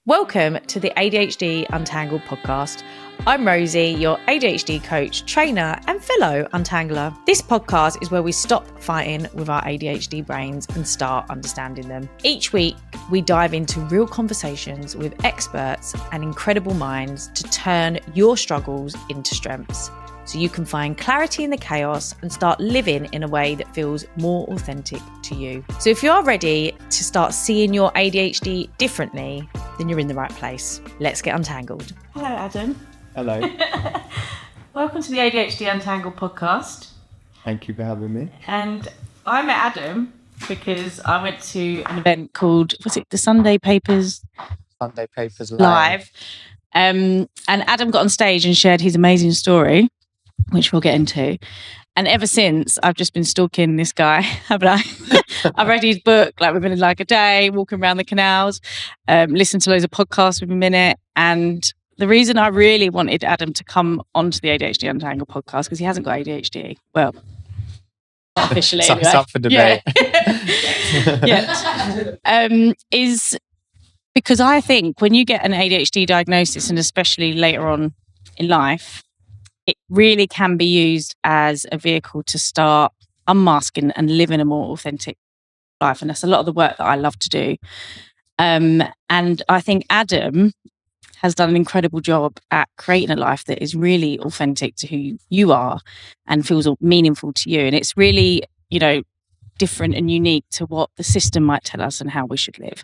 Welcome to the ADHD Untangled podcast. I'm Rosie, your ADHD coach, trainer, and fellow untangler. This podcast is where we stop fighting with our ADHD brains and start understanding them. Each week, we dive into real conversations with experts and incredible minds to turn your struggles into strengths, so you can find clarity in the chaos and start living in a way that feels more authentic to you. So if you're ready to start seeing your ADHD differently, then you're in the right place. Let's get untangled. Hello, Adam. Hello. Welcome to the ADHD Untangled podcast. Thank you for having me. And I met Adam because I went to an event called, was it the Sunday Papers? Sunday Papers Live. And Adam got on stage and shared his amazing story, which we'll get into. And ever since, I've just been stalking this guy, haven't I? I've read his book, like within like a day, walking around the canals, listened to loads of podcasts within a minute. And the reason I really wanted Adam to come onto the ADHD Untangled podcast, because he hasn't got ADHD. Well, not officially. So anyway. It's up for debate. Is because I think when you get an ADHD diagnosis, and especially later on in life, it really can be used as a vehicle to start unmasking and living a more authentic life. And that's a lot of the work that I love to do. And I think Adam has done an incredible job at creating a life that is really authentic to who you are and feels meaningful to you. And it's really, different and unique to what the system might tell us and how we should live.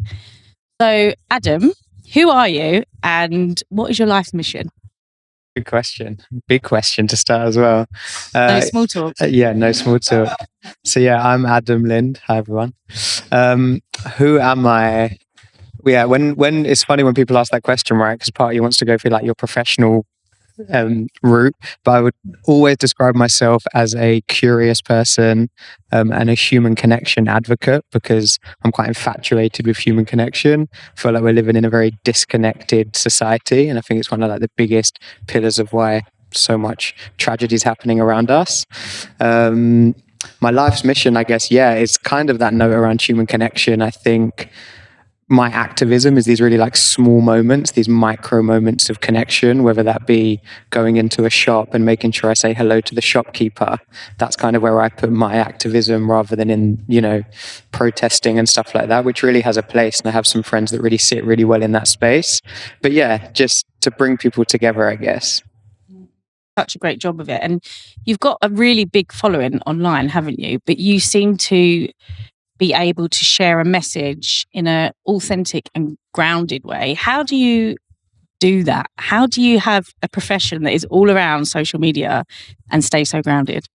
So, Adam, who are you and what is your life's mission? Good question. Big question to start as well. No small talk. No small talk. So I'm Adam Lind. Hi everyone. Who am I? Yeah, when it's funny when people ask that question, right? Because part of you wants to go through like your professional route, but I would always describe myself as a curious person and a human connection advocate, because I'm quite infatuated with human connection. I feel like we're living in a very disconnected society, and I think it's one of like the biggest pillars of why so much tragedy is happening around us. My life's mission, I guess, is kind of that note around human connection. I think my activism is these really like small moments, these micro moments of connection, whether that be going into a shop and making sure I say hello to the shopkeeper. That's kind of where I put my activism, rather than in, protesting and stuff like that, which really has a place. And I have some friends that really sit really well in that space. But just to bring people together, I guess. Such a great job of it. And you've got a really big following online, haven't you? But you seem to be able to share a message in an authentic and grounded way. How do you do that? How do you have a profession that is all around social media and stay so grounded?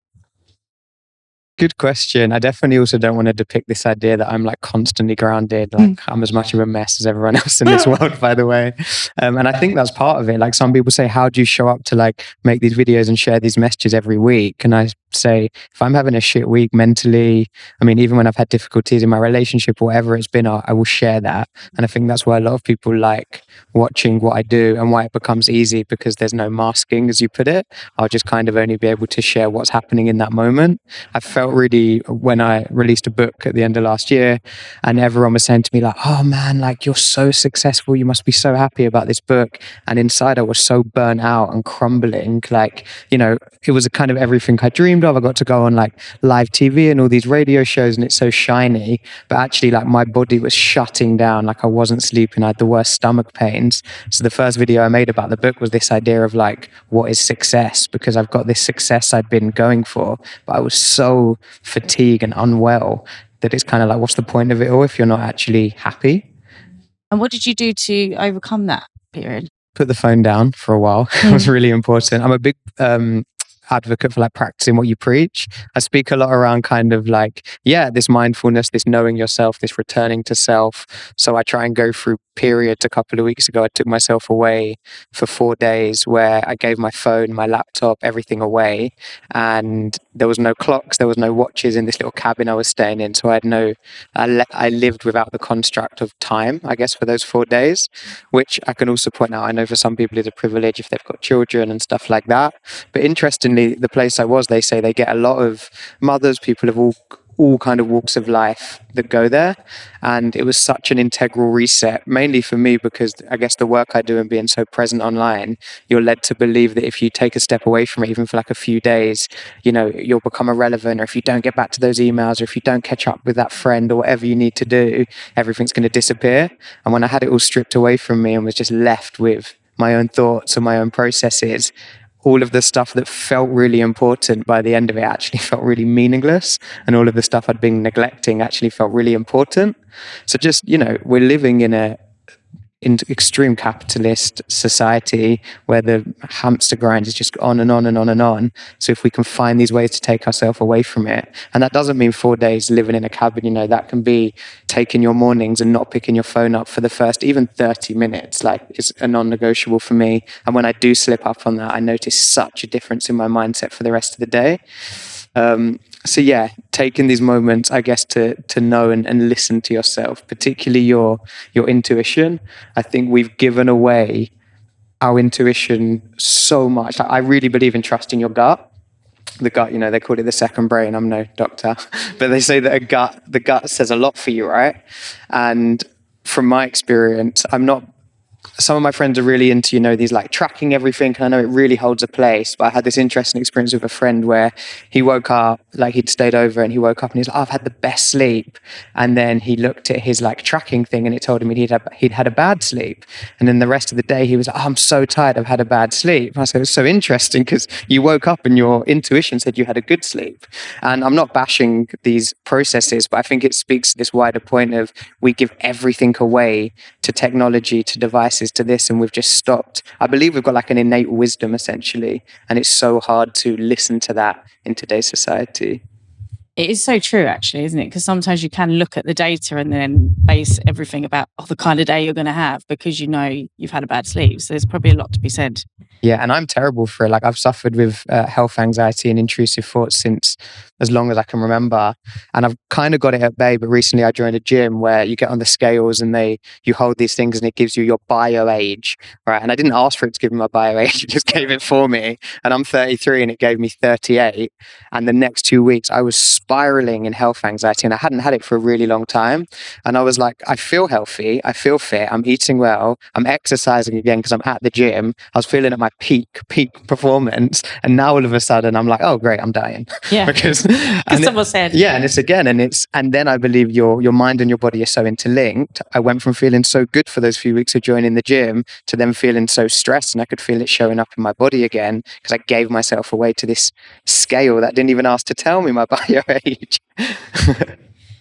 Good question. I definitely also don't want to depict this idea that I'm like constantly grounded, like I'm as much of a mess as everyone else in this world, by the way. And I think that's part of it. Like some people say, how do you show up to like make these videos and share these messages every week? And I say, if I'm having a shit week mentally, even when I've had difficulties in my relationship or whatever it's been, I will share that. And I think that's why a lot of people like watching what I do and why it becomes easy, because there's no masking, as you put it. I'll just kind of only be able to share what's happening in that moment. I felt really, when I released a book at the end of last year and everyone was saying to me like, oh man, like you're so successful, you must be so happy about this book. And inside I was so burnt out and crumbling. Like, it was a kind of everything I dreamed of. I got to go on like live TV and all these radio shows and it's so shiny, but actually like my body was shutting down. Like I wasn't sleeping. I had the worst stomach pains. So the first video I made about the book was this idea of like, what is success? Because I've got this success I'd been going for, but I was so fatigued and unwell that it's kind of like, what's the point of it all if you're not actually happy? And what did you do to overcome that period? Put the phone down for a while. It was really important. I'm a big advocate for like practicing what you preach. I speak a lot around kind of like, this mindfulness, this knowing yourself, this returning to self. So I try and go through periods. A couple of weeks ago, I took myself away for 4 days where I gave my phone, my laptop, everything away. And there was no clocks, there was no watches in this little cabin I was staying in. So I lived without the construct of time, I guess, for those 4 days, which I can also point out, I know for some people is a privilege if they've got children and stuff like that. But interestingly, the place I was, they say they get a lot of mothers, people of all all kind of walks of life that go there. And it was such an integral reset, mainly for me, because I guess the work I do and being so present online, you're led to believe that if you take a step away from it, even for like a few days, you know, you'll become irrelevant. Or if you don't get back to those emails, or if you don't catch up with that friend, or whatever you need to do, everything's going to disappear. And when I had it all stripped away from me and was just left with my own thoughts and my own processes, all of the stuff that felt really important by the end of it actually felt really meaningless. And all of the stuff I'd been neglecting actually felt really important. So just, you know, we're living in extreme capitalist society where the hamster grind is just on and on and on and on. So if we can find these ways to take ourselves away from it, and that doesn't mean 4 days living in a cabin, you know, that can be taking your mornings and not picking your phone up for the first even 30 minutes, like it's a non-negotiable for me. And when I do slip up on that, I notice such a difference in my mindset for the rest of the day. So yeah, taking these moments, I guess, to know and listen to yourself, particularly your intuition. I think we've given away our intuition so much. I really believe in trusting your gut. The gut, you know, they call it the second brain. I'm no doctor, but they say that the gut says a lot for you, right? And from my experience, some of my friends are really into, you know, these like tracking everything. And I know it really holds a place, but I had this interesting experience with a friend where he woke up, like he'd stayed over and he woke up and he's like, oh, I've had the best sleep. And then he looked at his like tracking thing and it told him he'd had a bad sleep. And then the rest of the day he was like, oh, I'm so tired, I've had a bad sleep. And I said, it's so interesting because you woke up and your intuition said you had a good sleep. And I'm not bashing these processes, but I think it speaks to this wider point of we give everything away to technology, to devices, to this, and we've just stopped. I believe we've got like an innate wisdom essentially, and it's so hard to listen to that in today's society. It is so true, actually, isn't it? Because sometimes you can look at the data and then base everything about the kind of day you're going to have because you know you've had a bad sleep. So there's probably a lot to be said. Yeah, and I'm terrible for it. Like I've suffered with health anxiety and intrusive thoughts since as long as I can remember, and I've kind of got it at bay. But recently, I joined a gym where you get on the scales and you hold these things and it gives you your bio age, right? And I didn't ask for it to give me my bio age; it just gave it for me. And I'm 33, and it gave me 38. And the next 2 weeks, I was spiraling in health anxiety, and I hadn't had it for a really long time. And I was like, I feel healthy, I feel fit, I'm eating well, I'm exercising again because I'm at the gym. I was feeling at my peak performance, and now all of a sudden I'm like, oh great, I'm dying. Yeah, because someone said. Yeah, and then I believe your mind and your body are so interlinked. I went from feeling so good for those few weeks of joining the gym to then feeling so stressed, and I could feel it showing up in my body again because I gave myself away to this scale that didn't even ask to tell me my bio age.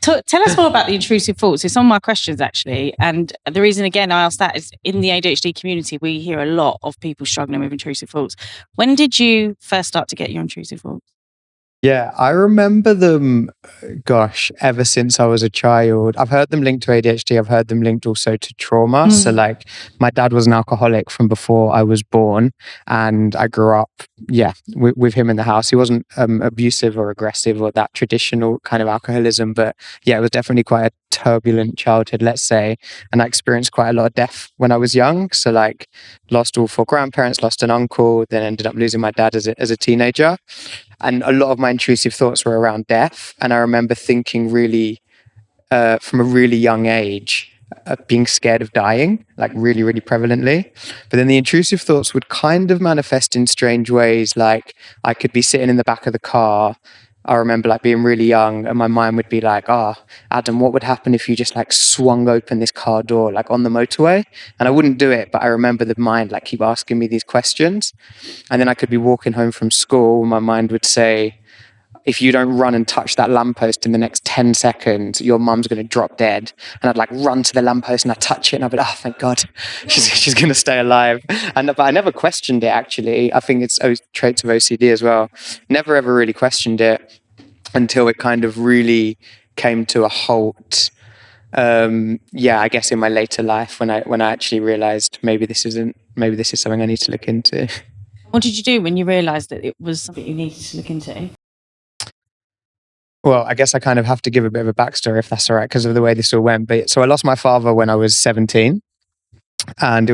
Tell us more about the intrusive thoughts. It's on my questions, actually. And the reason, again, I asked that is in the ADHD community, we hear a lot of people struggling with intrusive thoughts. When did you first start to get your intrusive thoughts? Yeah, I remember them, ever since I was a child. I've heard them linked to ADHD. I've heard them linked also to trauma. So like my dad was an alcoholic from before I was born, and I grew up, with him in the house. He wasn't abusive or aggressive or that traditional kind of alcoholism, but yeah, it was definitely quite a turbulent childhood, let's say. And I experienced quite a lot of death when I was young. So like lost all 4 grandparents, lost an uncle, then ended up losing my dad as a teenager. And a lot of my intrusive thoughts were around death. And I remember thinking really, from a really young age, being scared of dying, like really, really prevalently. But then the intrusive thoughts would kind of manifest in strange ways. Like I could be sitting in the back of the car. I remember like being really young and my mind would be like, Adam, what would happen if you just like swung open this car door like on the motorway? And I wouldn't do it, but I remember the mind like keep asking me these questions. And then I could be walking home from school and my mind would say, if you don't run and touch that lamppost in the next 10 seconds, your mum's going to drop dead. And I'd like run to the lamppost and I'd touch it and I'd be like, oh, thank God, she's going to stay alive. But I never questioned it, actually. I think it's traits of OCD as well. Never ever really questioned it until it kind of really came to a halt. I guess in my later life when I actually realized maybe this is something I need to look into. What did you do when you realized that it was something you needed to look into? Well, I guess I kind of have to give a bit of a backstory if that's all right, because of the way this all went. But so I lost my father when I was 17. And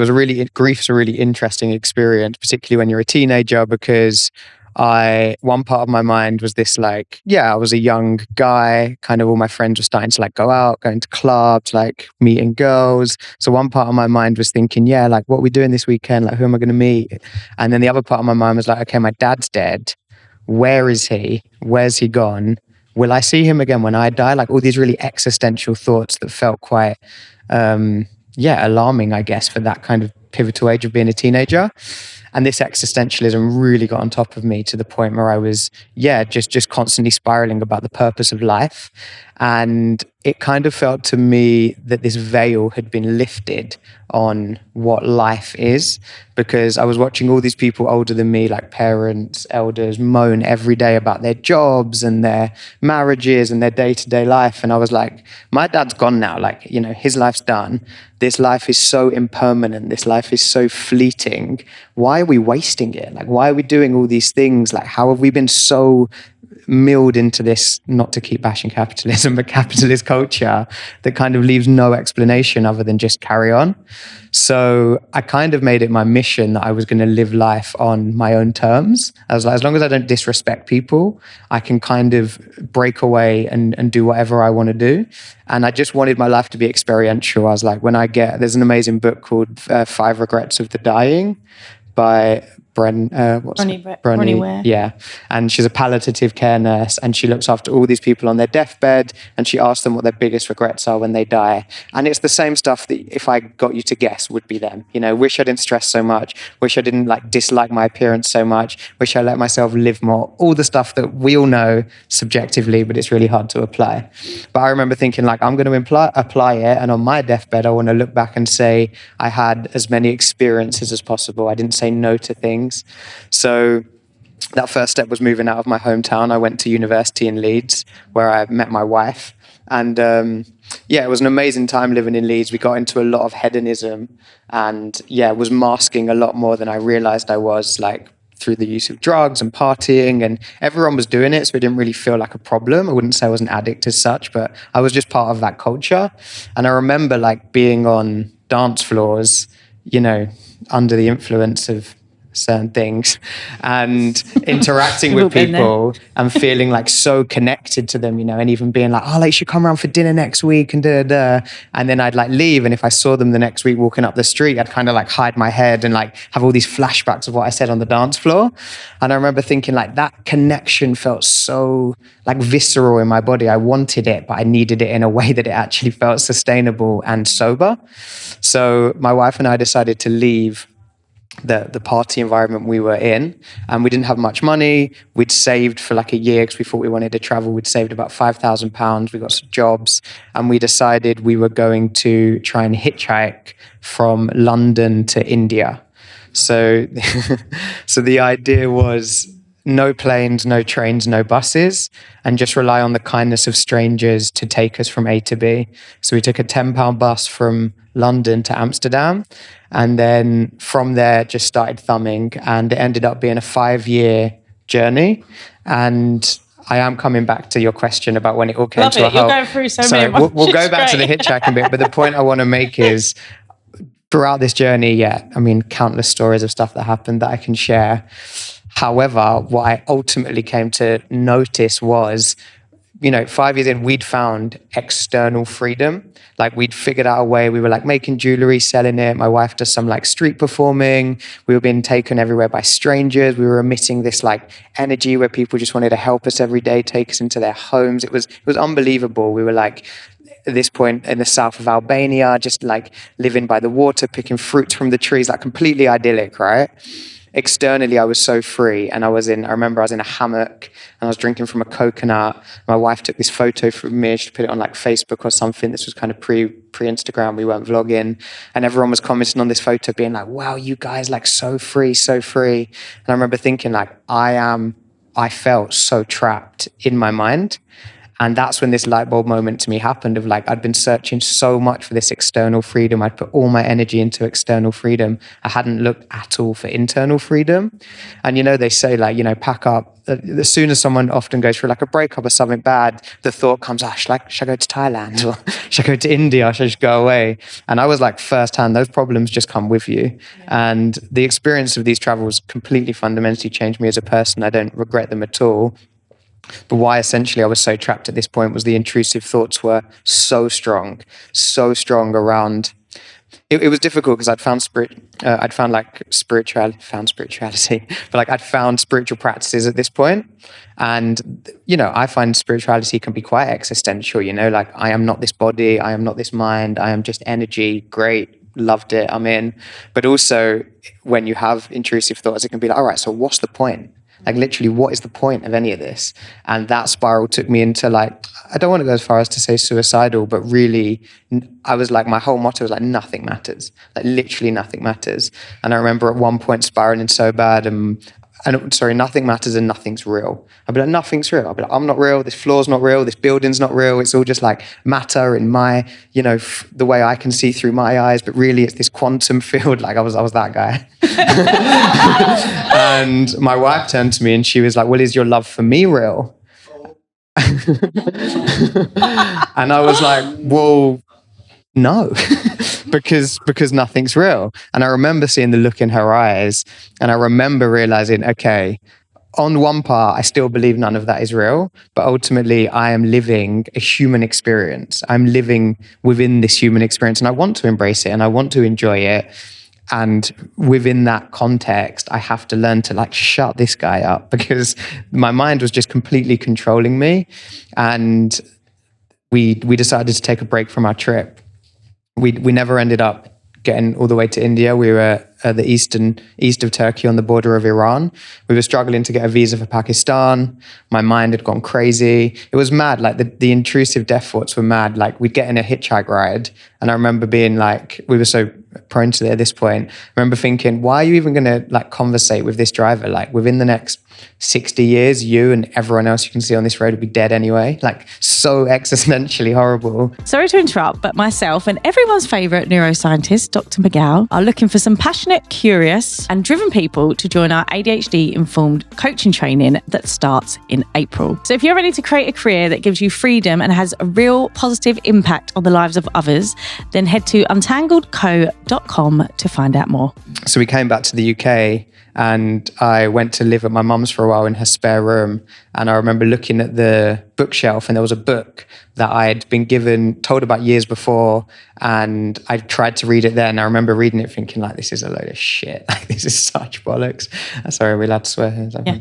grief's a really interesting experience, particularly when you're a teenager, because one part of my mind was this like, yeah, I was a young guy, kind of all my friends were starting to like go out, going to clubs, like meeting girls. So one part of my mind was thinking, yeah, like what are we doing this weekend? Like who am I going to meet? And then the other part of my mind was like, okay, my dad's dead. Where is he? Where's he gone? Will I see him again when I die? Like all these really existential thoughts that felt quite, alarming, I guess, for that kind of pivotal age of being a teenager. And this existentialism really got on top of me to the point where I was, just constantly spiraling about the purpose of life. And it kind of felt to me that this veil had been lifted on what life is, because I was watching all these people older than me, like parents, elders, moan every day about their jobs and their marriages and their day-to-day life. And I was like, my dad's gone now. Like, his life's done. This life is so impermanent. This life is so fleeting. Why are we wasting it? Like, why are we doing all these things? Like, how have we been so milled into this, not to keep bashing capitalism, but capitalist culture that kind of leaves no explanation other than just carry on? So I kind of made it my mission that I was going to live life on my own terms. I was like, as long as I don't disrespect people, I can kind of break away and do whatever I want to do. And I just wanted my life to be experiential. I was like, there's an amazing book called 5 Regrets of the Dying by Bronnie Ware. Yeah. And she's a palliative care nurse, and she looks after all these people on their deathbed, and she asks them what their biggest regrets are when they die. And it's the same stuff that, if I got you to guess, would be them. Wish I didn't stress so much, wish I didn't like dislike my appearance so much, wish I let myself live more, all the stuff that we all know subjectively, but it's really hard to apply. But I remember thinking, like, I'm going to apply it, and on my deathbed I want to look back and say I had as many experiences as possible. I didn't say no to things. So that first step was moving out of my hometown. I went to university in Leeds, where I met my wife. And it was an amazing time living in Leeds. We got into a lot of hedonism and was masking a lot more than I realized I was, like through the use of drugs and partying, and everyone was doing it. So it didn't really feel like a problem. I wouldn't say I was an addict as such, but I was just part of that culture. And I remember like being on dance floors, under the influence of certain things and interacting with people and feeling like so connected to them, and even being like, oh, like, you should come around for dinner next week and da. And then I'd like leave, and if I saw them the next week walking up the street, I'd kind of like hide my head and like have all these flashbacks of what I said on the dance floor. And I remember thinking like that connection felt so like visceral in my body. I wanted it, but I needed it in a way that it actually felt sustainable and sober. So my wife and I decided to leave the party environment we were in, and we didn't have much money. We'd saved for like a year because we thought we wanted to travel. We'd saved about £5,000. We got some jobs, and we decided we were going to try and hitchhike from London to India. So the idea was no planes, no trains, no buses, and just rely on the kindness of strangers to take us from A to B. So we took a £10 bus from London to Amsterdam, and then from there just started thumbing, and it ended up being a 5-year journey. And I am coming back to your question about when it all came to a halt. You're going through so many. We'll go back to the hitchhiking bit, but the point I want to make is throughout this journey, countless stories of stuff that happened that I can share. However, what I ultimately came to notice was, 5 years in, we'd found external freedom. Like we'd figured out a way. We were like making jewelry, selling it. My wife does some like street performing. We were being taken everywhere by strangers. We were emitting this like energy where people just wanted to help us every day, take us into their homes. It was unbelievable. We were like, at this point in the south of Albania, just like living by the water, picking fruits from the trees, like completely idyllic, right? Externally, I was so free, and I remember I was in a hammock and I was drinking from a coconut. My wife took this photo from me. She put it on like Facebook or something. This was kind of pre-Instagram. We weren't vlogging, and everyone was commenting on this photo being like, wow, you guys like so free, so free. And I remember thinking like, I felt so trapped in my mind. And that's when this light bulb moment to me happened of like, I'd been searching so much for this external freedom. I'd put all my energy into external freedom. I hadn't looked at all for internal freedom. And, they say like, pack up. As soon as someone often goes through like a breakup or something bad, the thought comes, should I go to Thailand or should I go to India? Or should I just go away? And I was like, firsthand, those problems just come with you. And the experience of these travels completely fundamentally changed me as a person. I don't regret them at all. But why essentially I was so trapped at this point was the intrusive thoughts were so strong around. It was difficult because I'd found spirituality, but like I'd found spiritual practices at this point. And, I find spirituality can be quite existential, like I am not this body, I am not this mind, I am just energy. Great. Loved it. I'm in. But also when you have intrusive thoughts, it can be like, all right, so what's the point? Like literally, what is the point of any of this? And that spiral took me into like, I don't want to go as far as to say suicidal, but really, I was like, my whole motto was like, nothing matters. Like literally nothing matters. And I remember at one point spiraling so bad nothing matters and nothing's real. I'd be like, nothing's real. I'd be like, I'm not real. This floor's not real. This building's not real. It's all just like matter in my, the way I can see through my eyes. But really, it's this quantum field. Like I was that guy. And my wife turned to me and she was like, well, is your love for me real? And I was like, well, no, because nothing's real. And I remember seeing the look in her eyes and I remember realizing, okay, on one part, I still believe none of that is real, but ultimately I am living a human experience. I'm living within this human experience and I want to embrace it and I want to enjoy it. And within that context, I have to learn to like shut this guy up because my mind was just completely controlling me. And we decided to take a break from our trip. We never ended up getting all the way to India. We were at the east of Turkey on the border of Iran. We were struggling to get a visa for Pakistan. My mind had gone crazy. It was mad. Like the intrusive death thoughts were mad. Like we'd get in a hitchhike ride. And I remember being like, we were so prone to it at this point. I remember thinking, why are you even going to like conversate with this driver? Like within the next 60 years, you and everyone else you can see on this road will be dead anyway. Like so existentially horrible. Sorry to interrupt, but myself and everyone's favourite neuroscientist, Dr. McGow, are looking for some passionate, curious and driven people to join our ADHD-informed coaching training that starts in April. So if you're ready to create a career that gives you freedom and has a real positive impact on the lives of others, then head to untangledco.com to find out more. So we came back to the UK and I went to live at my mum's for a while in her spare room. And I remember looking at the bookshelf and there was a book that I'd been told about years before. And I tried to read it then. I remember reading it thinking like, this is a load of shit. Like this is such bollocks. Sorry, are we allowed to swear here? Yeah,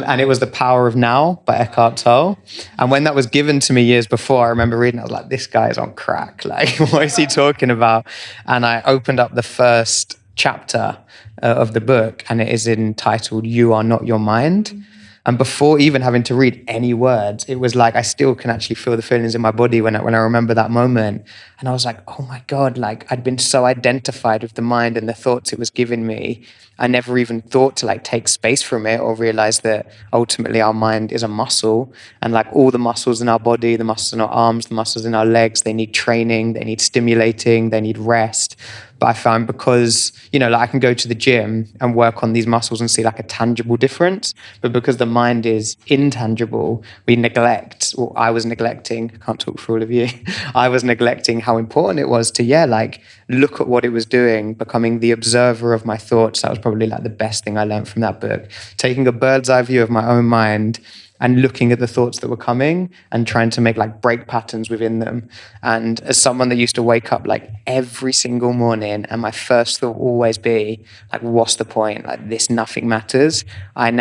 and it was The Power of Now by Eckhart Tolle. And when that was given to me years before, I remember reading it, I was like, this guy is on crack. Like, what is he talking about? And I opened up the first chapter of the book and it is entitled You Are Not Your Mind. And before even having to read any words, it was like I still can actually feel the feelings in my body when I remember that moment. And I was like, oh my God, like I'd been so identified with the mind and the thoughts it was giving me. I never even thought to like take space from it or realize that ultimately our mind is a muscle and like all the muscles in our body, the muscles in our arms, the muscles in our legs, they need training, they need stimulating, they need rest. But I found because, like I can go to the gym and work on these muscles and see like a tangible difference. But because the mind is intangible, we neglect, or I was neglecting, I can't talk for all of you, I was neglecting how important it was to, like look at what it was doing, becoming the observer of my thoughts. That was probably like the best thing I learned from that book. Taking a bird's eye view of my own mind and looking at the thoughts that were coming and trying to make like break patterns within them. And as someone that used to wake up like every single morning and my first thought will always be like, what's the point? Like this, nothing matters. I'd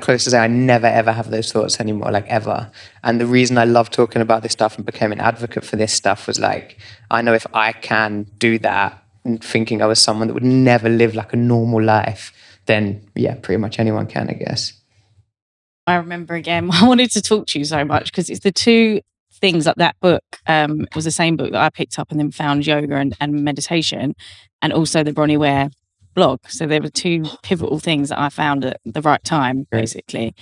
close to say I never ever have those thoughts anymore, like ever. And the reason I love talking about this stuff and became an advocate for this stuff was like, I know if I can do that and thinking I was someone that would never live like a normal life, then pretty much anyone can, I guess. I remember again, I wanted to talk to you so much because it's the two things that book was the same book that I picked up and then found yoga and meditation and also the Bronnie Ware blog. So there were two pivotal things that I found at the right time, basically.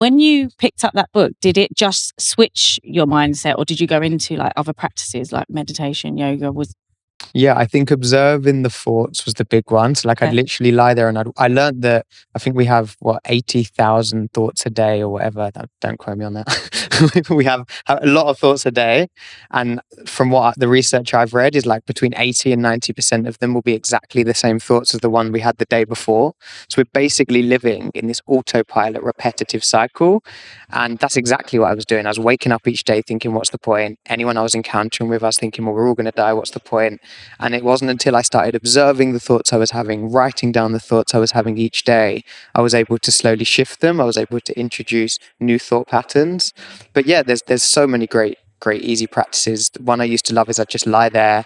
When you picked up that book, did it just switch your mindset, or did you go into like other practices like meditation, yoga? Yeah, I think observing the thoughts was the big one. So like I'd literally lie there and I learned that I think we have 80,000 thoughts a day or whatever. Don't quote me on that. We have a lot of thoughts a day. And from what the research I've read is like between 80 and 90% of them will be exactly the same thoughts as the one we had the day before. So we're basically living in this autopilot repetitive cycle. And that's exactly what I was doing. I was waking up each day thinking, what's the point? Anyone I was encountering with, I was thinking, well, we're all going to die. What's the point? And it wasn't until I started observing the thoughts I was having, writing down the thoughts I was having each day, I was able to slowly shift them. I was able to introduce new thought patterns. But yeah, there's so many great, easy practices. One I used to love is I'd just lie there,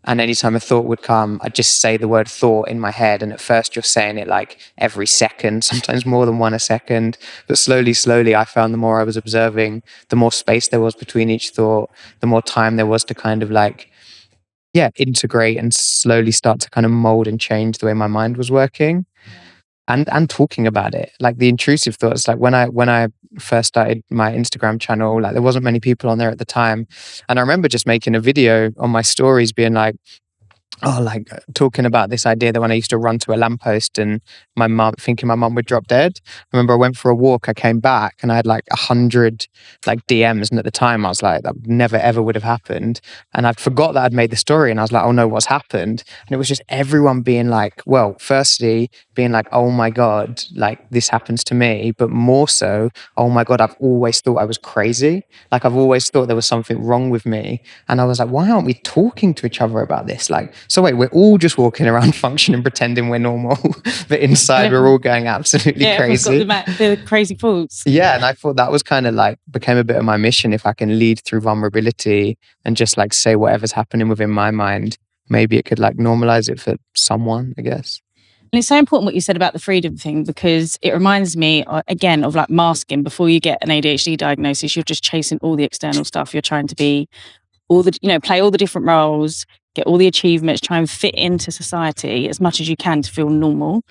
and anytime a thought would come, I'd just say the word thought in my head. And at first you're saying it like every second, sometimes more than one a second. But slowly, I found the more I was observing, the more space there was between each thought, the more time there was to kind of like, integrate and slowly start to kind of mold and change the way my mind was working. And talking about it, like the intrusive thoughts, like when I first started my Instagram channel, like there wasn't many people on there at the time. And I remember just making a video on my stories being like, talking about this idea that when I used to run to a lamppost and thinking my mum would drop dead. I remember I went for a walk, I came back and I had like 100 like DMs. And at the time I was like, that never ever would have happened. And I forgot that I'd made the story and I was like, oh no, what's happened? And it was just everyone being like, well, firstly being like, oh my God, like this happens to me. But more so, oh my God, I've always thought I was crazy. Like I've always thought there was something wrong with me. And I was like, why aren't we talking to each other about this? Like, so wait, we're all just walking around functioning, pretending we're normal, but inside we're all going absolutely crazy. We've got the crazy thoughts. Yeah, and I thought that was kind of like became a bit of my mission. If I can lead through vulnerability and just like say whatever's happening within my mind, maybe it could like normalize it for someone, I guess. And it's so important what you said about the freedom thing, because it reminds me again of like masking. Before you get an ADHD diagnosis, you're just chasing all the external stuff. You're trying to be play all the different roles, get all the achievements, try and fit into society as much as you can to feel normal,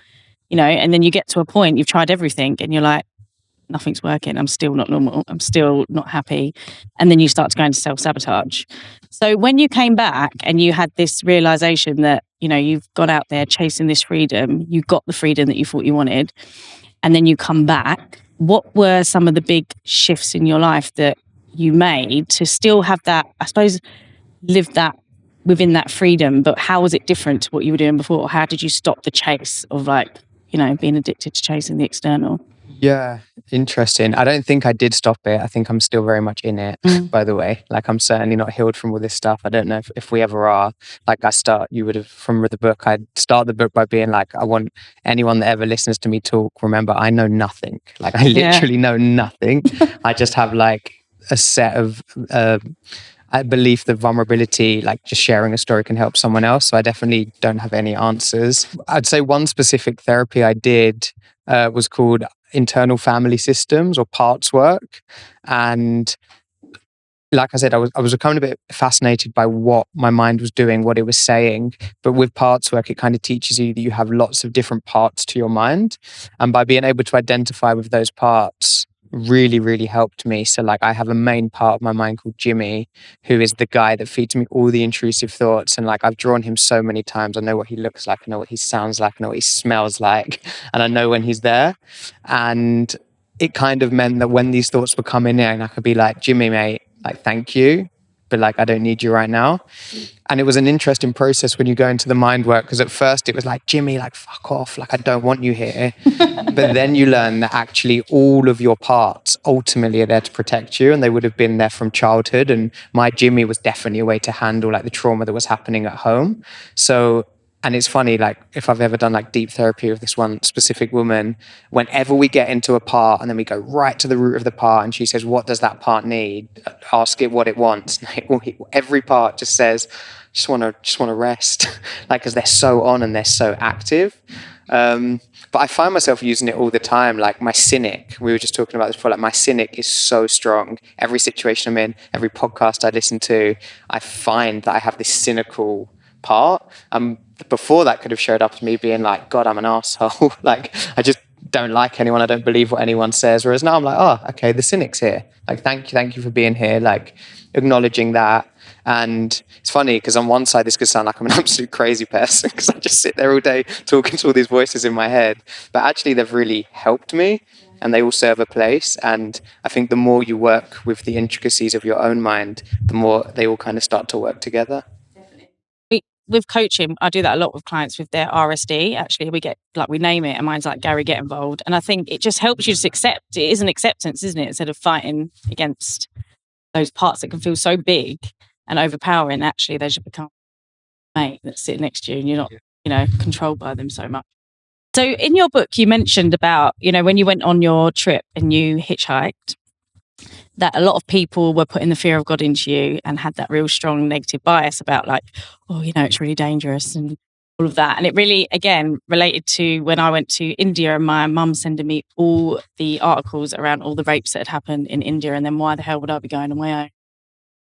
and then you get to a point, you've tried everything and you're like, nothing's working. I'm still not normal. I'm still not happy. And then you start to go into self-sabotage. So when you came back and you had this realization that, you've gone out there chasing this freedom, you got the freedom that you thought you wanted, and then you come back, what were some of the big shifts in your life that you made to still have that, I suppose, live that within that freedom, but how was it different to what you were doing before? How did you stop the chase of being addicted to chasing the external? Yeah, interesting. I don't think I did stop it. I think I'm still very much in it, by the way. Like I'm certainly not healed from all this stuff. I don't know if we ever are. Like you would have, from the book, I'd start the book by being like, I want anyone that ever listens to me talk, remember, I know nothing. Like I literally know nothing. I just have like a set of I believe that vulnerability, like just sharing a story, can help someone else. So I definitely don't have any answers. I'd say one specific therapy I did was called internal family systems or parts work. And like I said, I was becoming a bit fascinated by what my mind was doing, what it was saying. But with parts work, it kind of teaches you that you have lots of different parts to your mind. And by being able to identify with those parts really, really helped me. So like I have a main part of my mind called Jimmy, who is the guy that feeds me all the intrusive thoughts. And like I've drawn him so many times. I know what he looks like. I know what he sounds like. I know what he smells like. And I know when he's there. And it kind of meant that when these thoughts were coming in, I could be like, Jimmy, mate, like, thank you, but like, I don't need you right now. And it was an interesting process when you go into the mind work, because at first it was like, Jimmy, like, fuck off, like, I don't want you here. But then you learn that actually all of your parts ultimately are there to protect you, and they would have been there from childhood. And my Jimmy was definitely a way to handle like the trauma that was happening at home. So, and it's funny, like if I've ever done like deep therapy with this one specific woman, whenever we get into a part and then we go right to the root of the part and she says, what does that part need? Ask it what it wants. Every part just says, just want to rest. Like, cause they're so on and they're so active. But I find myself using it all the time. Like my cynic, we were just talking about this before, like my cynic is so strong. Every situation I'm in, every podcast I listen to, I find that I have this cynical part. Before that could have showed up as me being like, God, I'm an asshole. Like I just don't like anyone, I don't believe what anyone says. Whereas now I'm like, oh, okay, the cynic's here. Like, thank you for being here. Like, acknowledging that. And it's funny because on one side, this could sound like I'm an absolute crazy person because I just sit there all day talking to all these voices in my head. But actually, they've really helped me and they all serve a place. And I think the more you work with the intricacies of your own mind, the more they all kind of start to work together. With coaching, I do that a lot with clients with their RSD. Actually, we name it, and mine's like Gary, get involved. And I think it just helps you to accept. It is an acceptance, isn't it? Instead of fighting against those parts that can feel so big and overpowering, actually, they should become a mate that's sitting next to you, and you're not, controlled by them so much. So, in your book, you mentioned about, when you went on your trip and you hitchhiked, that a lot of people were putting the fear of God into you and had that real strong negative bias about like, oh, it's really dangerous and all of that. And it really, again, related to when I went to India and my mum sending me all the articles around all the rapes that had happened in India. And then why the hell would I be going on my own?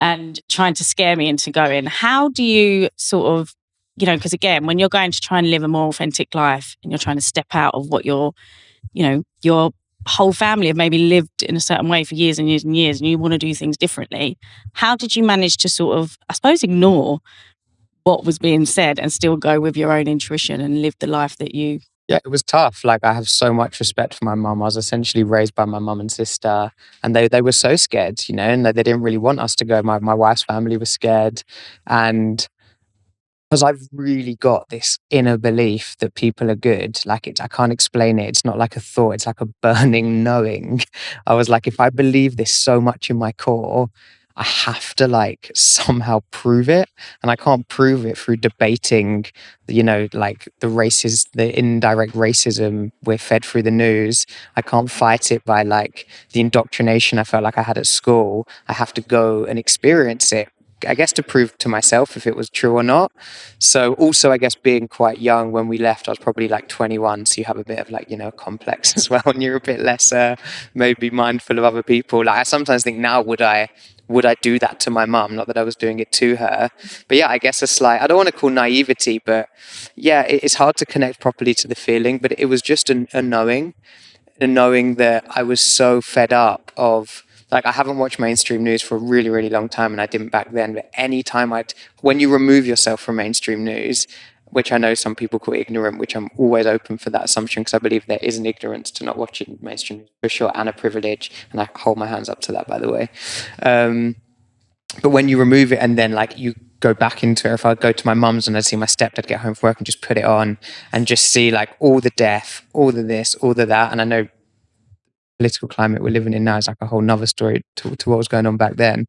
And trying to scare me into going. How do you sort of, because again, when you're going to try and live a more authentic life and you're trying to step out of what your whole family have maybe lived in a certain way for years and years and years, and you want to do things differently. How did you manage to sort of, I suppose, ignore what was being said and still go with your own intuition and live the life that you... Yeah, it was tough. Like, I have so much respect for my mum. I was essentially raised by my mum and sister, and they were so scared, and they didn't really want us to go. My wife's family was scared, and because I've really got this inner belief that people are good. Like, I can't explain it. It's not like a thought. It's like a burning knowing. I was like, if I believe this so much in my core, I have to like somehow prove it. And I can't prove it through debating, like the indirect racism we're fed through the news. I can't fight it by like the indoctrination I felt like I had at school. I have to go and experience it, I guess, to prove to myself if it was true or not. So also, I guess, being quite young when we left, I was probably like 21. So you have a bit of like, complex as well. And you're a bit less maybe mindful of other people. Like, I sometimes think now, would I do that to my mum? Not that I was doing it to her. But yeah, I guess a slight, I don't want to call naivety, but yeah, it's hard to connect properly to the feeling. But it was just a knowing that I was so fed up of... Like, I haven't watched mainstream news for a really, really long time, and I didn't back then. But any time when you remove yourself from mainstream news, which I know some people call ignorant, which I'm always open for that assumption, because I believe there is an ignorance to not watching mainstream news for sure, and a privilege, and I hold my hands up to that, by the way. But when you remove it and then like you go back into it, if I go to my mum's and I see my stepdad get home from work and just put it on and just see like all the death, all the this, all the that, and I know political climate we're living in now is like a whole nother story to what was going on back then.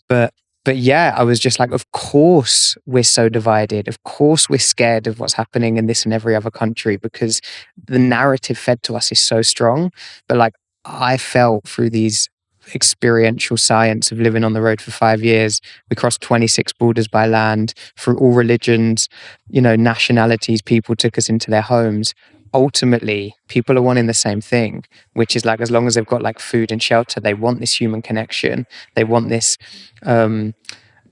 But yeah, I was just like, of course we're so divided. Of course we're scared of what's happening in this and every other country because the narrative fed to us is so strong. But like, I felt through these experiential science of living on the road for 5 years, we crossed 26 borders by land through all religions, nationalities. People took us into their homes. Ultimately, people are wanting the same thing, which is like, as long as they've got like food and shelter, they want this human connection. They want this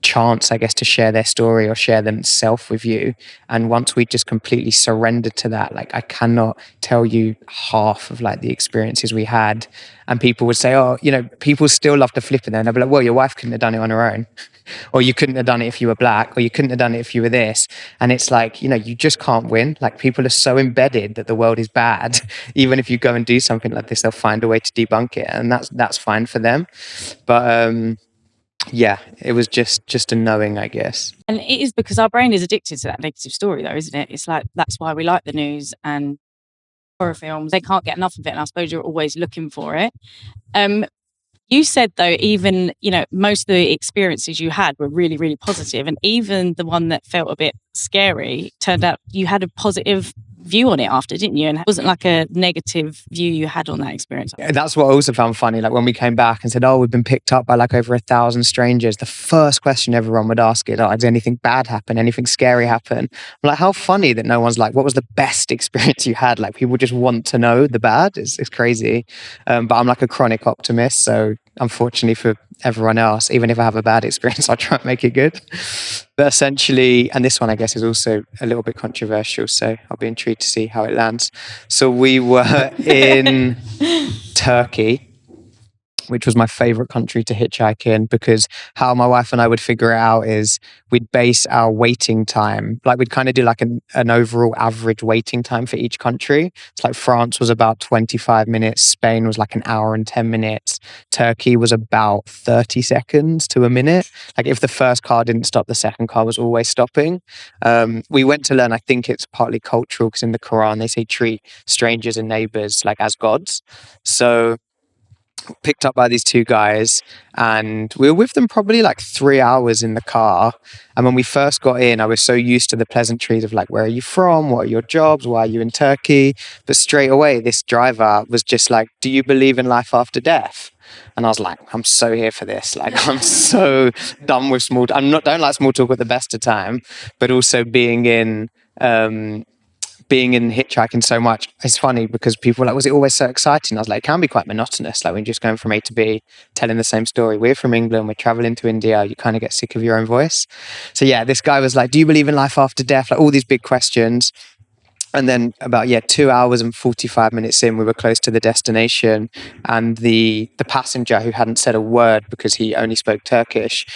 chance, I guess, to share their story or share themselves with you. And once we just completely surrendered to that, like, I cannot tell you half of like the experiences we had. And people would say, oh, people still love to flip it there. And they'll be like, well, your wife couldn't have done it on her own. Or you couldn't have done it if you were black, or you couldn't have done it if you were this. And it's like, you just can't win. Like, people are so embedded that the world is bad. Even if you go and do something like this, they'll find a way to debunk it. And that's fine for them. But yeah, it was just a knowing, I guess. And it is because our brain is addicted to that negative story though, isn't it? It's like, that's why we like the news and horror films. They can't get enough of it. And I suppose you're always looking for it. You said though, even, most of the experiences you had were really, really positive, and even the one that felt a bit scary turned out you had a positive view on it after, didn't you? And it wasn't like a negative view you had on that experience. That's what I also found funny. Like, when we came back and said, oh, we've been picked up by like over 1,000 strangers, the first question everyone would ask is, oh, did anything bad happen? Anything scary happen? I'm like, how funny that no one's like, what was the best experience you had? Like, people just want to know the bad. It's crazy. But I'm like a chronic optimist. So unfortunately for everyone else, even if I have a bad experience, I'll try and make it good. But essentially, and this one I guess is also a little bit controversial, so I'll be intrigued to see how it lands. So we were in Turkey, which was my favorite country to hitchhike in, because how my wife and I would figure it out is we'd base our waiting time, like we'd kind of do like an overall average waiting time for each country. It's like France was about 25 minutes, Spain was like an hour and 10 minutes, Turkey was about 30 seconds to a minute. Like if the first car didn't stop, the second car was always stopping. We went to learn, I think it's partly cultural, because in the Quran they say treat strangers and neighbors like as gods. So picked up by these two guys, and we were with them probably like 3 hours in the car. And when we first got in, I was so used to the pleasantries of like, where are you from? What are your jobs? Why are you in Turkey? But straight away, this driver was just like, do you believe in life after death? And I was like, I'm so here for this. Like, I'm so done with small talk. Don't like small talk at the best of time, but also being in hitchhiking so much. It's funny because people were like, was it always so exciting? I was like, it can be quite monotonous. Like when you're just going from A to B, telling the same story. We're from England, we're traveling to India, you kind of get sick of your own voice. So yeah, this guy was like, do you believe in life after death? Like all these big questions. And then about 2 hours and 45 minutes in, we were close to the destination, and the passenger, who hadn't said a word because he only spoke Turkish,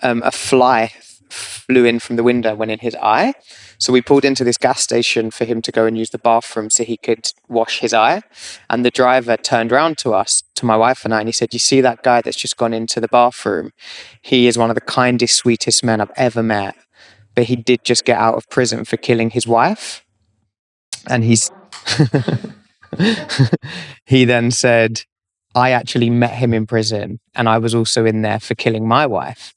a fly flew in from the window, went in his eye. So we pulled into this gas station for him to go and use the bathroom so he could wash his eye. And the driver turned around to us, to my wife and I, and he said, you see that guy that's just gone into the bathroom? He is one of the kindest, sweetest men I've ever met, but he did just get out of prison for killing his wife. And he then said, I actually met him in prison, and I was also in there for killing my wife.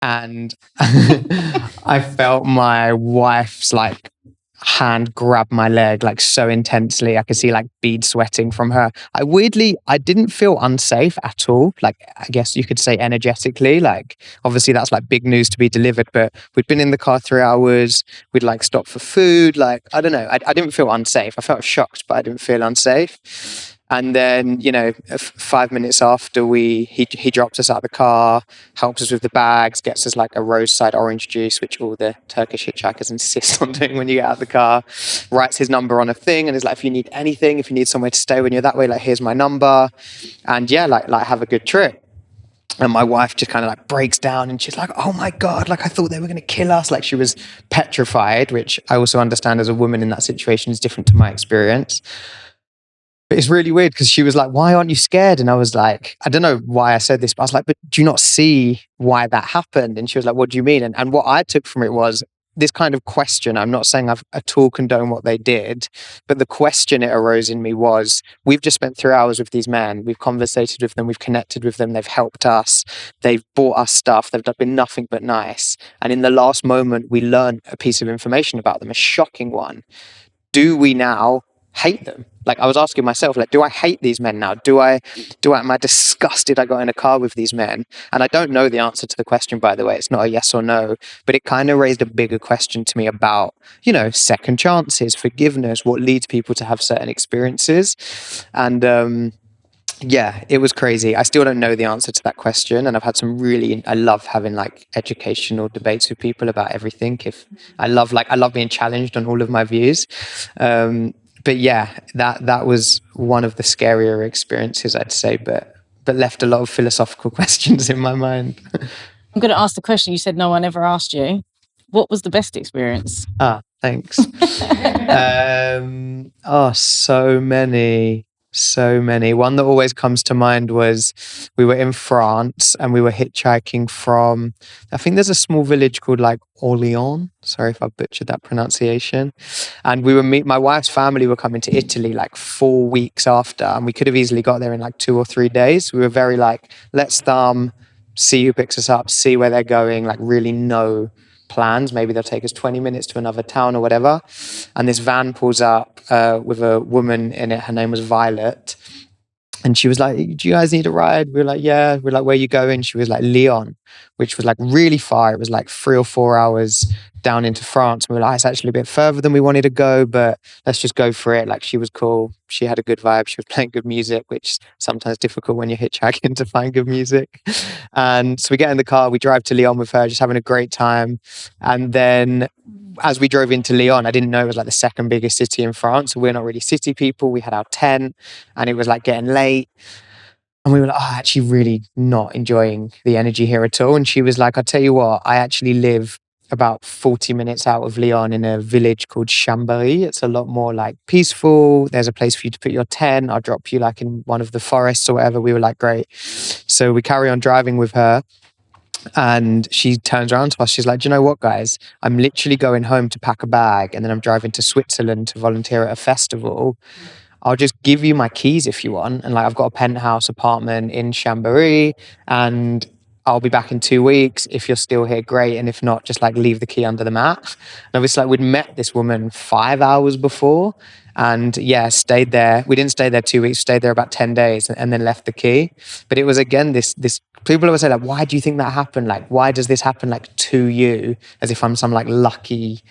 And I felt my wife's like hand grab my leg like so intensely. I could see like beads sweating from her. I didn't feel unsafe at all. Like, I guess you could say energetically, like obviously that's like big news to be delivered, but we'd been in the car 3 hours. We'd like stopped for food. Like, I don't know. I didn't feel unsafe. I felt shocked, but I didn't feel unsafe. And then, 5 minutes after he drops us out of the car, helps us with the bags, gets us like a roadside orange juice, which all the Turkish hitchhikers insist on doing when you get out of the car, writes his number on a thing and is like, if you need anything, if you need somewhere to stay when you're that way, like, here's my number. And like have a good trip. And my wife just kind of like breaks down and she's like, oh my God, like I thought they were going to kill us. Like she was petrified, which I also understand as a woman in that situation is different to my experience. But it's really weird because she was like, why aren't you scared? And I was like, I don't know why I said this, but I was like, but do you not see why that happened? And she was like, what do you mean? And what I took from it was this kind of question. I'm not saying I've at all condoned what they did, but the question it arose in me was, we've just spent 3 hours with these men. We've conversated with them. We've connected with them. They've helped us. They've bought us stuff. They've been nothing but nice. And in the last moment, we learned a piece of information about them, a shocking one. Do we now hate them? Like I was asking myself, like, do I hate these men now? Am I disgusted I got in a car with these men? And I don't know the answer to the question, by the way. It's not a yes or no, but it kind of raised a bigger question to me about, second chances, forgiveness, what leads people to have certain experiences. And it was crazy. I still don't know the answer to that question. And I've had I love having like educational debates with people about everything. I love being challenged on all of my views. But yeah, that was one of the scarier experiences, I'd say, but left a lot of philosophical questions in my mind. I'm going to ask the question you said no one ever asked you. What was the best experience? Thanks. So many. One that always comes to mind was we were in France and we were hitchhiking from, I think there's a small village called like Orléans. Sorry if I butchered that pronunciation. And my wife's family were coming to Italy like 4 weeks after, and we could have easily got there in like 2 or 3 days. We were very like, let's see who picks us up, see where they're going, like really know plans. Maybe they'll take us 20 minutes to another town or whatever. And this van pulls up with a woman in it. Her name was Violet. And she was like, do you guys need a ride? We were like, yeah. We're like, where are you going? She was like, Lyon, which was like really far. It was like 3 or 4 hours down into France. And we were like, it's actually a bit further than we wanted to go, but let's just go for it. Like, she was cool. She had a good vibe. She was playing good music, which is sometimes difficult when you're hitchhiking to find good music. And so we get in the car, we drive to Lyon with her, just having a great time. And then as we drove into Lyon, I didn't know it was like the second biggest city in France. So we're not really city people. We had our tent and it was like getting late. And we were like, oh, actually really not enjoying the energy here at all. And she was like, I'll tell you what, I actually live about 40 minutes out of Lyon in a village called Chambéry. It's a lot more like peaceful. There's a place for you to put your tent. I'll drop you like in one of the forests or whatever. We were like, great. So we carry on driving with her. And she turns around to us. She's like, do you know what, guys? I'm literally going home to pack a bag. And then I'm driving to Switzerland to volunteer at a festival. I'll just give you my keys if you want. And like, I've got a penthouse apartment in Chambéry and I'll be back in 2 weeks. If you're still here, great. And if not, just like leave the key under the mat. And obviously like we'd met this woman 5 hours before and yeah, stayed there. We didn't stay there 2 weeks, stayed there about 10 days and then left the key. But it was again, this people always say like, why do you think that happened? Like, why does this happen like to you? As if I'm some like lucky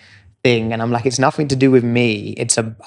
thing. And I'm like, it's nothing to do with me.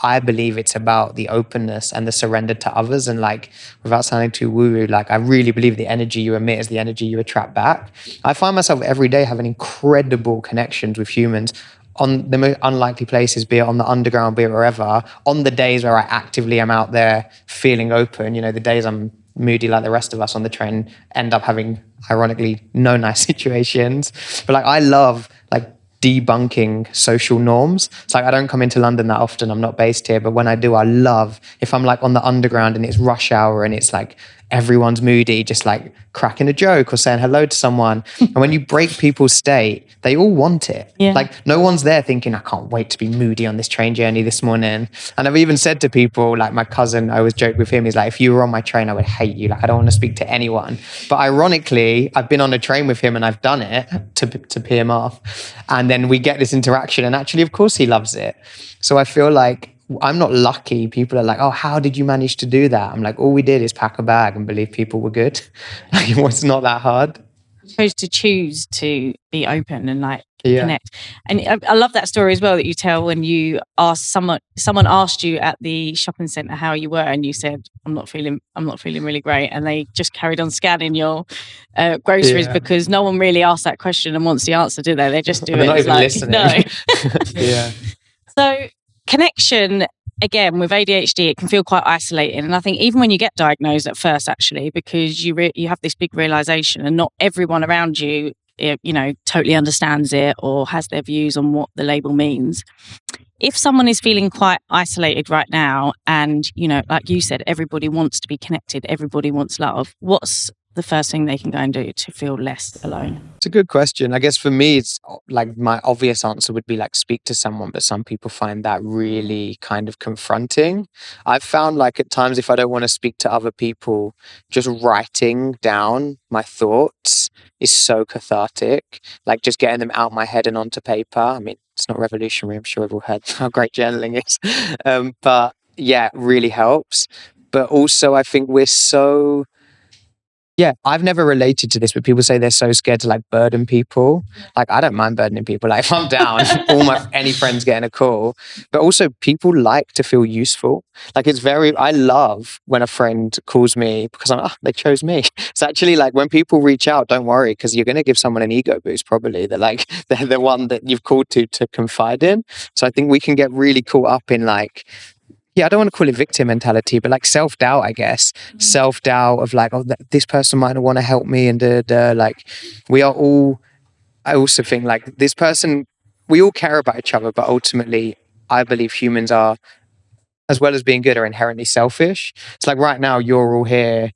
I believe it's about the openness and the surrender to others. And like, without sounding too woo-woo, like I really believe the energy you emit is the energy you attract back. I find myself every day having incredible connections with humans on the most unlikely places, be it on the underground, be it wherever, on the days where I actively am out there feeling open. You know, the days I'm moody like the rest of us on the train end up having, ironically, no nice situations. But like, I love like debunking social norms. It's like I don't come into London that often. I'm not based here, but when I do, I love if I'm like on the underground and it's rush hour and it's like everyone's moody, just like cracking a joke or saying hello to someone. And when you break people's state, they all want it. Yeah. Like no one's there thinking, I can't wait to be moody on this train journey this morning. And I've even said to people, like my cousin, I always joke with him, he's like, if you were on my train, I would hate you. Like I don't want to speak to anyone. But ironically, I've been on a train with him and I've done it to pee him off. And then we get this interaction and actually, of course he loves it. So I feel like I'm not lucky. People are like, oh, how did you manage to do that? I'm like, all we did is pack a bag and believe people were good. Like, it's not that hard. Supposed to choose to be open and like connect. And I love that story as well that you tell when you asked someone asked you at the shopping centre how you were and you said, I'm not feeling really great. And they just carried on scanning your groceries because no one really asked that question and wants the answer, do they? They just do it. They're not even like, listening. No. Yeah. So connection, again, with ADHD, it can feel quite isolating. And I think even when you get diagnosed at first, actually, because you have this big realization and not everyone around you, totally understands it or has their views on what the label means. If someone is feeling quite isolated right now and, like you said, everybody wants to be connected, everybody wants love, what's the first thing they can go and do to feel less alone? It's a good question. I guess for me, it's like my obvious answer would be like speak to someone, but some people find that really kind of confronting. I've found like at times if I don't want to speak to other people, just writing down my thoughts is so cathartic. Like just getting them out my head and onto paper. I mean, it's not revolutionary. I'm sure we've all heard how great journaling is. But yeah, it really helps. But also I think I've never related to this, but people say they're so scared to like burden people. Like I don't mind burdening people. Like if I'm down, any friends getting a call. But also people like to feel useful. Like I love when a friend calls me because they chose me. It's actually like when people reach out, don't worry, because you're going to give someone an ego boost probably. They're the one that you've called to confide in. So I think we can get really caught up in like, I don't want to call it victim mentality, but like self-doubt, I guess. Self-doubt of like, this person might not want to help me and like we are all, I also think like this person, we all care about each other, but ultimately I believe humans are, as well as being good, are inherently selfish. It's like right now you're all here